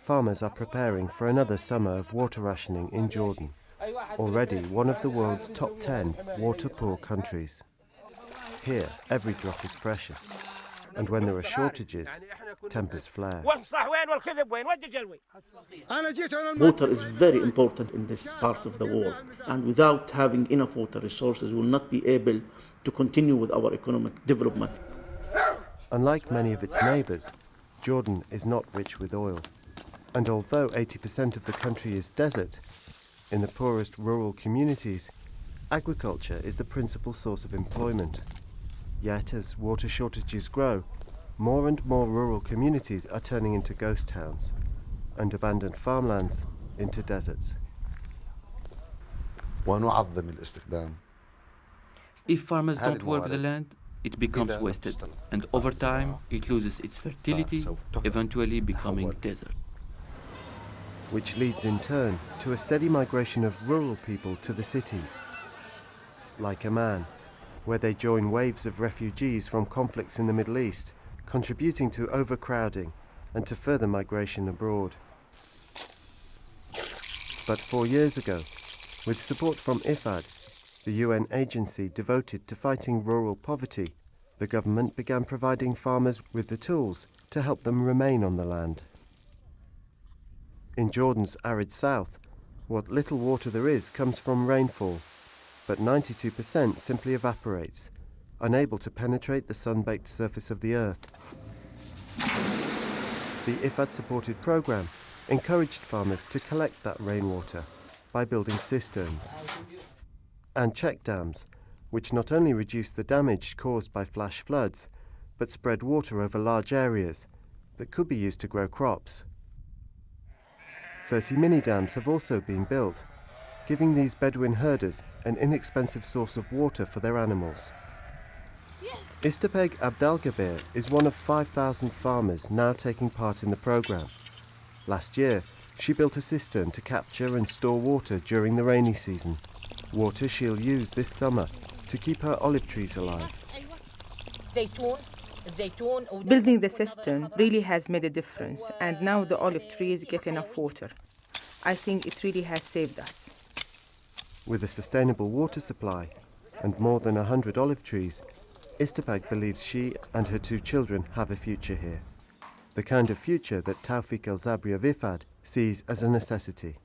farmers are preparing for another summer of water rationing in Jordan, already one of the world's top 10 water-poor countries. Here, every drop is precious, and when there are shortages, tempers flare. Water is very important in this part of the world, and without having enough water resources, we will not be able to continue with our economic development. Unlike many of its neighbours, Jordan is not rich with oil. And although 80% of the country is desert, in the poorest rural communities, agriculture is the principal source of employment. Yet, as water shortages grow, more and more rural communities are turning into ghost towns and abandoned farmlands into deserts. If farmers don't work the land, it becomes wasted, and over time it loses its fertility, eventually becoming desert. Which leads in turn to a steady migration of rural people to the cities. Like Amman, where they join waves of refugees from conflicts in the Middle East, contributing to overcrowding and to further migration abroad. But 4 years ago, with support from IFAD, the UN agency devoted to fighting rural poverty, the government began providing farmers with the tools to help them remain on the land. In Jordan's arid south, what little water there is comes from rainfall, but 92% simply evaporates, unable to penetrate the sun-baked surface of the earth. The IFAD-supported program encouraged farmers to collect that rainwater by building cisterns and check dams, which not only reduce the damage caused by flash floods, but spread water over large areas that could be used to grow crops. 30 mini-dams have also been built, giving these Bedouin herders an inexpensive source of water for their animals. Istapeg Abdelgabir is one of 5,000 farmers now taking part in the program. Last year, she built a cistern to capture and store water during the rainy season, water she'll use this summer to keep her olive trees alive. Building the cistern really has made a difference, and now the olive trees get enough water. I think it really has saved us. With a sustainable water supply and more than 100 olive trees, Istapeg believes she and her 2 children have a future here. The kind of future that Tawfiq El-Zabri of IFAD sees as a necessity.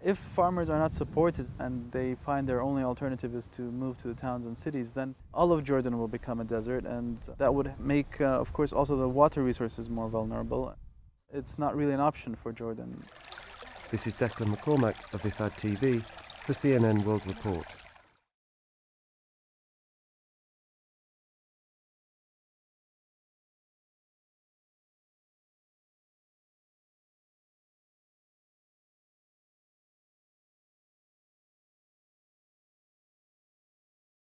If farmers are not supported and they find their only alternative is to move to the towns and cities, then all of Jordan will become a desert, and that would make, of course, also the water resources more vulnerable. It's not really an option for Jordan. This is Declan McCormack of IFAD TV for CNN World Report.